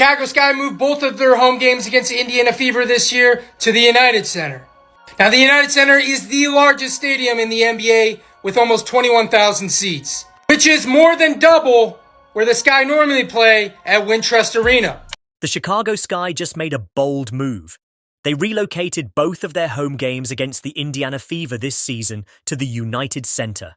Chicago Sky moved both of their home games against Indiana Fever this year to the United Center. Now, the United Center is the largest stadium in the NBA with almost 21,000 seats, which is more than double where the Sky normally play at Wintrust Arena. The Chicago Sky just made a bold move. They relocated both of their home games against the Indiana Fever this season to the United Center.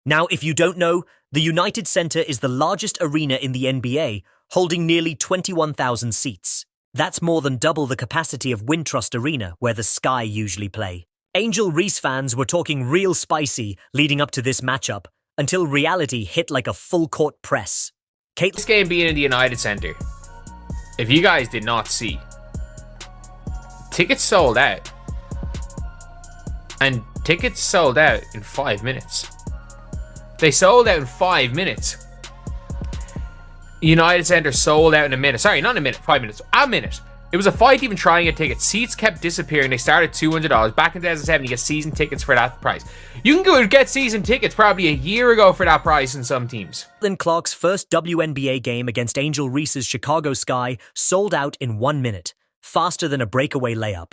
Now, if you don't know, the United Center is the largest arena in the NBA, holding nearly 21,000 seats. That's more than double the capacity of Wintrust Arena, where the Sky usually play. Angel Reese fans were talking real spicy leading up to this matchup, until reality hit like a full-court press. This game being in the United Center, if you guys did not see, tickets sold out. And tickets sold out in 5 minutes. They sold out in 5 minutes. United Center sold out in a minute. Sorry, not in a minute, 5 minutes. A minute. It was a fight even trying to get tickets. Seats kept disappearing. They started at $200. Back in 2007, you get season tickets for that price. You can go get season tickets probably a year ago for that price in some teams. Caitlin Clark's first WNBA game against Angel Reese's Chicago Sky sold out in 1 minute, faster than a breakaway layup.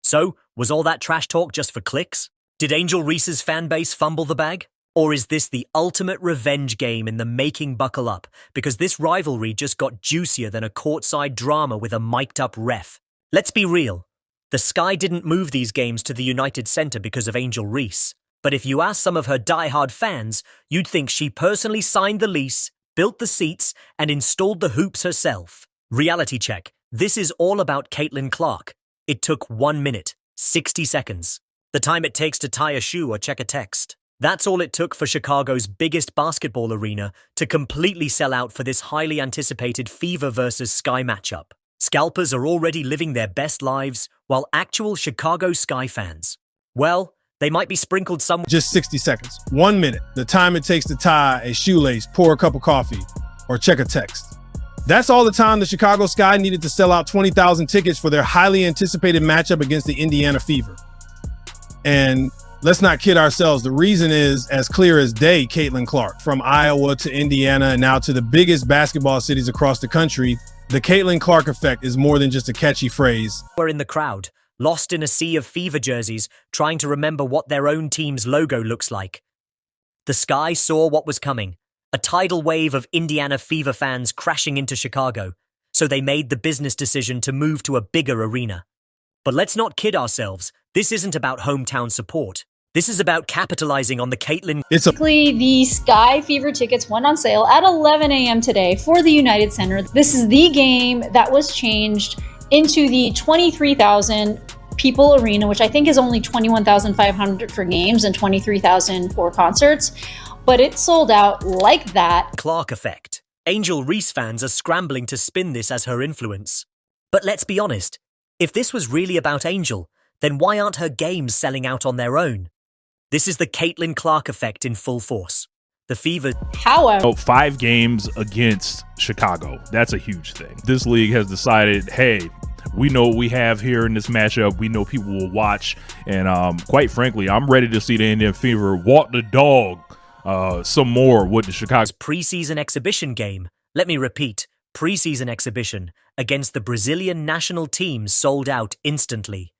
So, was all that trash talk just for clicks? Did Angel Reese's fan base fumble the bag? Or is this the ultimate revenge game in the making? Buckle up, because this rivalry just got juicier than a courtside drama with a mic'd-up ref. Let's be real. The Sky didn't move these games to the United Center because of Angel Reese. But if you ask some of her die-hard fans, you'd think she personally signed the lease, built the seats, and installed the hoops herself. Reality check. This is all about Caitlin Clark. It took 1 minute, 60 seconds. The time it takes to tie a shoe or check a text. That's all it took for Chicago's biggest basketball arena to completely sell out for this highly anticipated Fever versus Sky matchup. Scalpers are already living their best lives, while actual Chicago Sky fans, well, they might be sprinkled somewhere. Just 60 seconds. 1 minute. The time it takes to tie a shoelace, pour a cup of coffee, or check a text. That's all the time the Chicago Sky needed to sell out 20,000 tickets for their highly anticipated matchup against the Indiana Fever. And let's not kid ourselves. The reason is as clear as day. Caitlin Clark. From Iowa to Indiana and now to the biggest basketball cities across the country, the Caitlin Clark effect is more than just a catchy phrase. We're in the crowd, lost in a sea of Fever jerseys, trying to remember what their own team's logo looks like. The Sky saw what was coming, a tidal wave of Indiana Fever fans crashing into Chicago, so they made the business decision to move to a bigger arena. But let's not kid ourselves, this isn't about hometown support. This is about capitalizing on the Caitlin. The Sky Fever tickets went on sale at 11 a.m. today for the United Center. This is the game that was changed into the 23,000 people arena, which I think is only 21,500 for games and 23,000 for concerts. But it sold out like that. Clark effect. Angel Reese fans are scrambling to spin this as her influence. But let's be honest, if this was really about Angel, then why aren't her games selling out on their own? This is the Caitlin Clark effect in full force. The Fever. However, 5 games against Chicago. That's a huge thing. This league has decided, hey, we know what we have here in this matchup. We know people will watch. And quite frankly, I'm ready to see the Indiana Fever walk the dog some more with the Chicago. Preseason exhibition game. Let me repeat. Preseason exhibition against the Brazilian national team sold out instantly.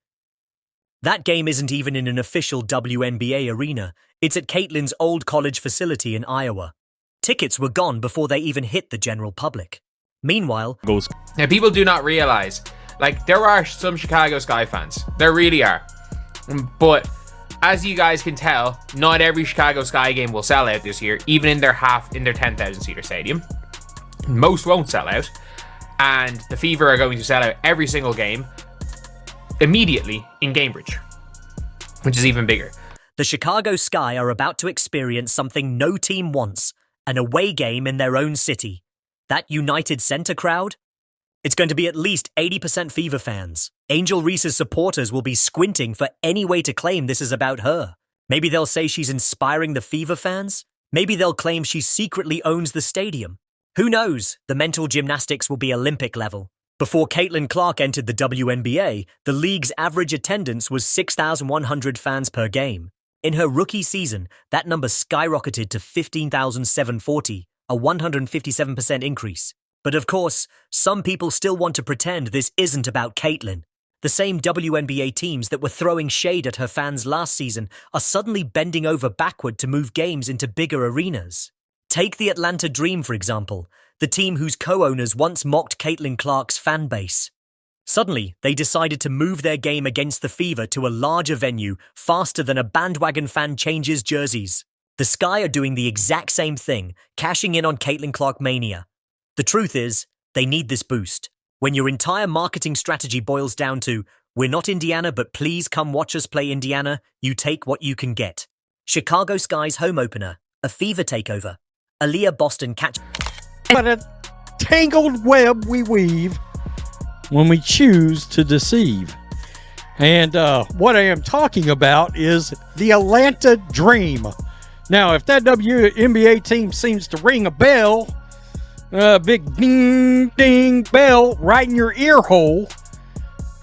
That game isn't even in an official WNBA arena. It's at Caitlin's old college facility in Iowa. Tickets were gone before they even hit the general public. Meanwhile, now people do not realize, like, there are some Chicago Sky fans. There really are. But as you guys can tell, not every Chicago Sky game will sell out this year, even in their 10,000 seater stadium. Most won't sell out. And the Fever are going to sell out every single game immediately in Cambridge, which is even bigger. The Chicago Sky are about to experience something no team wants, an away game in their own city. That United Center crowd? It's going to be at least 80% Fever fans. Angel Reese's supporters will be squinting for any way to claim this is about her. Maybe they'll say she's inspiring the Fever fans. Maybe they'll claim she secretly owns the stadium. Who knows? The mental gymnastics will be Olympic level. Before Caitlin Clark entered the WNBA, the league's average attendance was 6,100 fans per game. In her rookie season, that number skyrocketed to 15,740, a 157% increase. But of course, some people still want to pretend this isn't about Caitlyn. The same WNBA teams that were throwing shade at her fans last season are suddenly bending over backward to move games into bigger arenas. Take the Atlanta Dream, for example, the team whose co-owners once mocked Caitlyn Clark's fan base. Suddenly, they decided to move their game against the Fever to a larger venue faster than a bandwagon fan changes jerseys. The Sky are doing the exact same thing, cashing in on Caitlyn Clark mania. The truth is, they need this boost. When your entire marketing strategy boils down to, we're not Indiana, but please come watch us play Indiana, you take what you can get. Chicago Sky's home opener, a Fever takeover. Aaliyah Boston catch. What a tangled web we weave when we choose to deceive. And what I am talking about is the Atlanta Dream. Now, if that WNBA team seems to ring a bell, big ding ding bell right in your ear hole,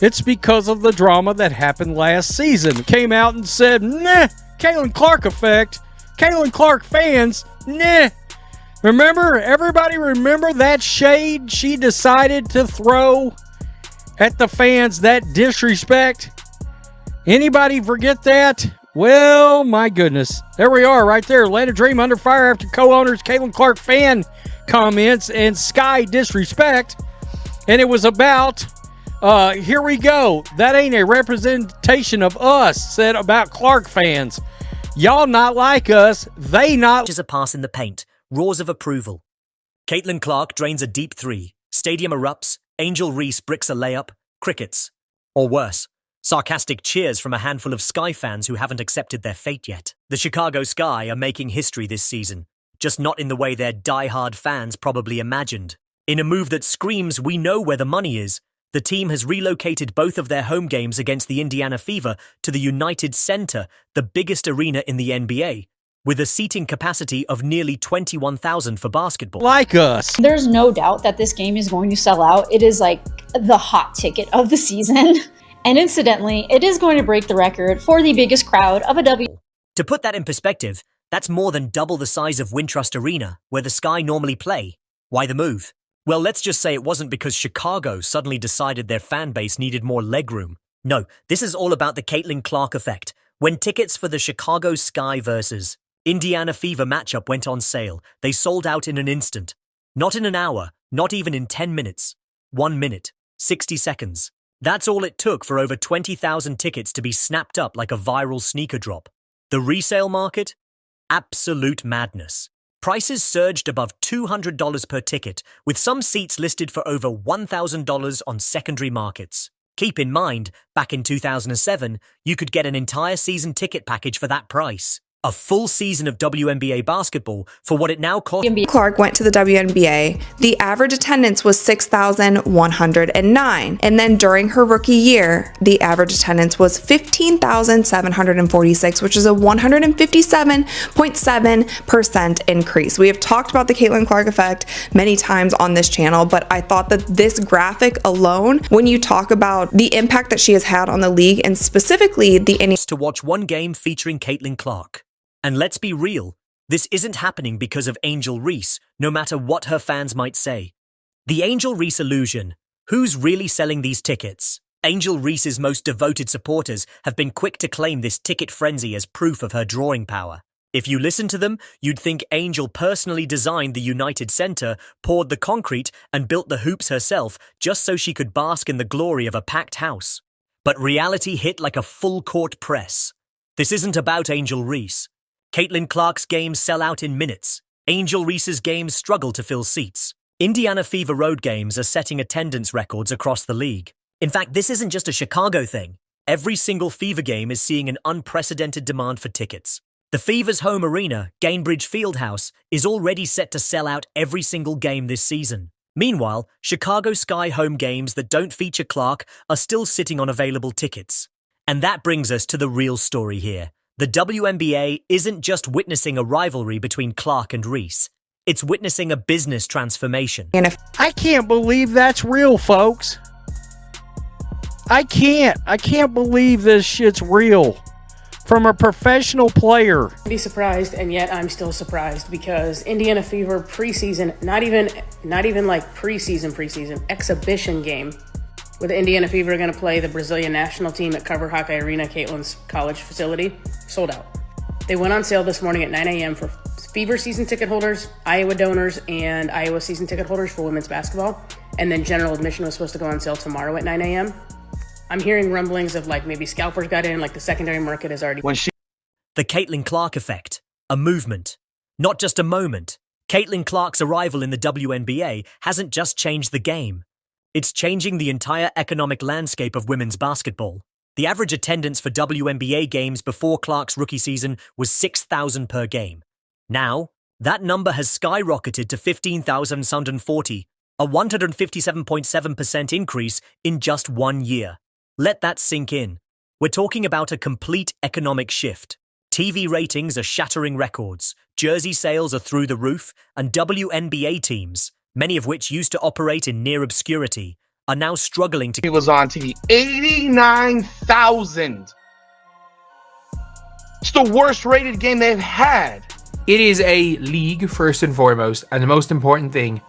it's because of the drama that happened last season. Came out and said, nah, Caitlyn Clark effect. Caitlyn Clark fans, nah. Everybody remember that shade she decided to throw at the fans, that disrespect? Anybody forget that? Well, my goodness. There we are right there. Atlanta Dream under fire after co-owners Caitlyn Clark fan comments and Sky disrespect. And it was about, here we go. That ain't a representation of us, said about Clark fans. Y'all not like us. They not. A pass in the paint. Roars of approval. Caitlyn Clark drains a deep three. Stadium erupts. Angel Reese bricks a layup. Crickets. Or worse, sarcastic cheers from a handful of Sky fans who haven't accepted their fate yet. The Chicago Sky are making history this season, just not in the way their die-hard fans probably imagined. In a move that screams, we know where the money is, the team has relocated both of their home games against the Indiana Fever to the United Center, the biggest arena in the NBA, with a seating capacity of nearly 21,000 for basketball. Like us. There's no doubt that this game is going to sell out. It is like the hot ticket of the season. And incidentally, it is going to break the record for the biggest crowd of a W. To put that in perspective, that's more than double the size of Wintrust Arena, where the Sky normally play. Why the move? Well, let's just say it wasn't because Chicago suddenly decided their fan base needed more legroom. No, this is all about the Caitlyn Clark effect. When tickets for the Chicago Sky versus Indiana Fever matchup went on sale, they sold out in an instant. Not in an hour, not even in 10 minutes. 1 minute, 60 seconds. That's all it took for over 20,000 tickets to be snapped up like a viral sneaker drop. The resale market? Absolute madness. Prices surged above $200 per ticket, with some seats listed for over $1,000 on secondary markets. Keep in mind, back in 2007, you could get an entire season ticket package for that price. A full season of WNBA basketball for what it now costs. Clark went to the WNBA. The average attendance was 6,109. And then during her rookie year, the average attendance was 15,746, which is a 157.7% increase. We have talked about the Caitlyn Clark effect many times on this channel, but I thought that this graphic alone, when you talk about the impact that she has had on the league and specifically the to watch one game featuring Caitlyn Clark. And let's be real, this isn't happening because of Angel Reese, no matter what her fans might say. The Angel Reese illusion. Who's really selling these tickets? Angel Reese's most devoted supporters have been quick to claim this ticket frenzy as proof of her drawing power. If you listen to them, you'd think Angel personally designed the United Center, poured the concrete, and built the hoops herself just so she could bask in the glory of a packed house. But reality hit like a full-court press. This isn't about Angel Reese. Caitlyn Clark's games sell out in minutes. Angel Reese's games struggle to fill seats. Indiana Fever road games are setting attendance records across the league. In fact, this isn't just a Chicago thing. Every single Fever game is seeing an unprecedented demand for tickets. The Fever's home arena, Gainbridge Fieldhouse, is already set to sell out every single game this season. Meanwhile, Chicago Sky home games that don't feature Clark are still sitting on available tickets. And that brings us to the real story here. The WNBA isn't just witnessing a rivalry between Clark and Reese. It's witnessing a business transformation. I can't believe that's real, folks. I can't believe this shit's real. from a professional player. Be surprised, and yet I'm still surprised because Indiana Fever preseason, not even like preseason, exhibition game where the Indiana Fever are going to play the Brazilian national team at Cover Hockey Arena, Caitlin's college facility, sold out. They went on sale this morning at 9 a.m. for Fever season ticket holders, Iowa donors, and Iowa season ticket holders for women's basketball. And then general admission was supposed to go on sale tomorrow at 9 a.m. I'm hearing rumblings of like maybe scalpers got in, like the secondary market is already... The Caitlin Clark effect. A movement. Not just a moment. Caitlin Clark's arrival in the WNBA hasn't just changed the game. It's changing the entire economic landscape of women's basketball. The average attendance for WNBA games before Clark's rookie season was 6,000 per game. Now, that number has skyrocketed to 15,740, a 157.7% increase in just 1 year. Let that sink in. We're talking about a complete economic shift. TV ratings are shattering records, jersey sales are through the roof, and WNBA teams, many of which used to operate in near obscurity, are now struggling to... He was on TV. 89,000. It's the worst rated game they've had. It is a league first and foremost, and the most important thing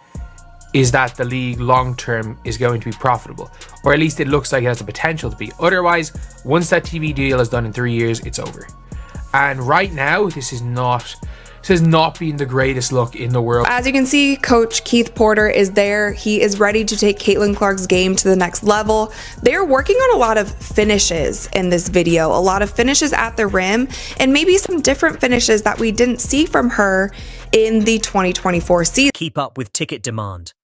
is that the league long term is going to be profitable, or at least it looks like it has the potential to be. Otherwise, once that TV deal is done in 3 years, it's over. And right now, this has not been the greatest look in the world. As you can see, Coach Keith Porter is there. He is ready to take Caitlin Clark's game to the next level. They're working on a lot of finishes in this video, a lot of finishes at the rim, and maybe some different finishes that we didn't see from her in the 2024 season. Keep up with ticket demand.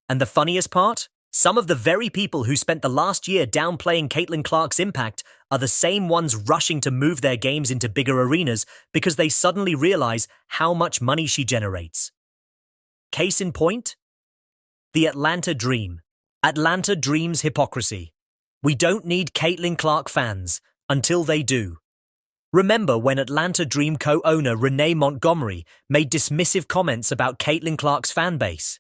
And the funniest part? Some of the very people who spent the last year downplaying Caitlin Clark's impact are the same ones rushing to move their games into bigger arenas because they suddenly realize how much money she generates. Case in point? The Atlanta Dream. Atlanta Dream's hypocrisy. We don't need Caitlin Clark fans until they do. Remember when Atlanta Dream co-owner Renee Montgomery made dismissive comments about Caitlin Clark's fan base?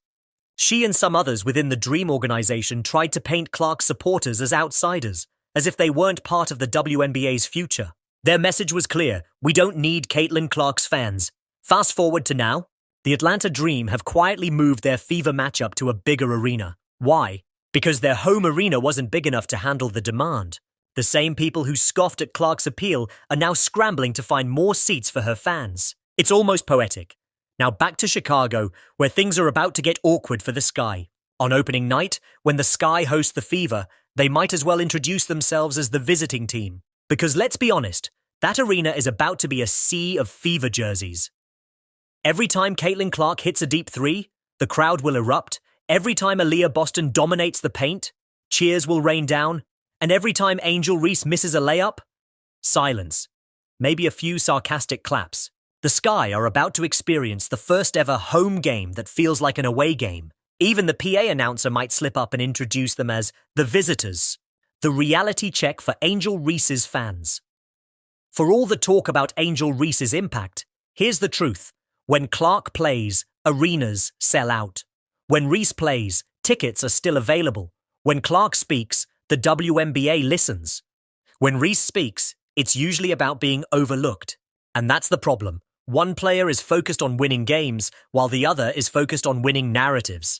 She and some others within the Dream organization tried to paint Clark's supporters as outsiders, as if they weren't part of the WNBA's future. Their message was clear: we don't need Caitlin Clark's fans. Fast forward to now, the Atlanta Dream have quietly moved their Fever matchup to a bigger arena. Why? Because their home arena wasn't big enough to handle the demand. The same people who scoffed at Clark's appeal are now scrambling to find more seats for her fans. It's almost poetic. Now back to Chicago, where things are about to get awkward for the Sky. On opening night, when the Sky host the Fever, they might as well introduce themselves as the visiting team. Because let's be honest, that arena is about to be a sea of Fever jerseys. Every time Caitlin Clark hits a deep three, the crowd will erupt. Every time Aaliyah Boston dominates the paint, cheers will rain down. And every time Angel Reese misses a layup, silence. Maybe a few sarcastic claps. The Sky are about to experience the first ever home game that feels like an away game. Even the PA announcer might slip up and introduce them as the visitors. The reality check for Angel Reese's fans. For all the talk about Angel Reese's impact, here's the truth. When Clark plays, arenas sell out. When Reese plays, tickets are still available. When Clark speaks, the WNBA listens. When Reese speaks, it's usually about being overlooked. And that's the problem. One player is focused on winning games, while the other is focused on winning narratives.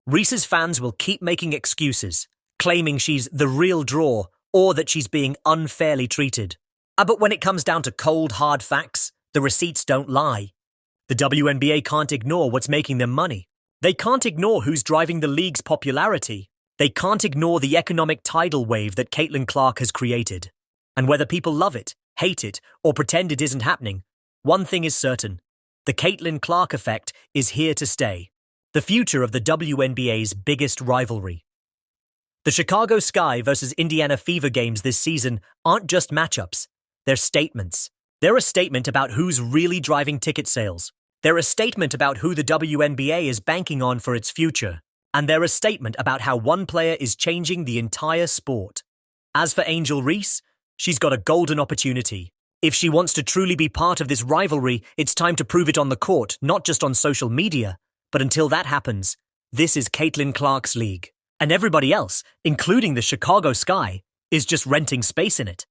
Reese's fans will keep making excuses, claiming she's the real draw or that she's being unfairly treated. But when it comes down to cold, hard facts, the receipts don't lie. The WNBA can't ignore what's making them money. They can't ignore who's driving the league's popularity. They can't ignore the economic tidal wave that Caitlin Clark has created. And whether people love it, hate it, or pretend it isn't happening, one thing is certain. The Caitlin Clark effect is here to stay. The future of the WNBA's biggest rivalry. The Chicago Sky versus Indiana Fever games this season aren't just matchups. They're statements. They're a statement about who's really driving ticket sales. They're a statement about who the WNBA is banking on for its future. And they're a statement about how one player is changing the entire sport. As for Angel Reese, she's got a golden opportunity. If she wants to truly be part of this rivalry, it's time to prove it on the court, not just on social media. But until that happens, this is Caitlin Clark's league. And everybody else, including the Chicago Sky, is just renting space in it.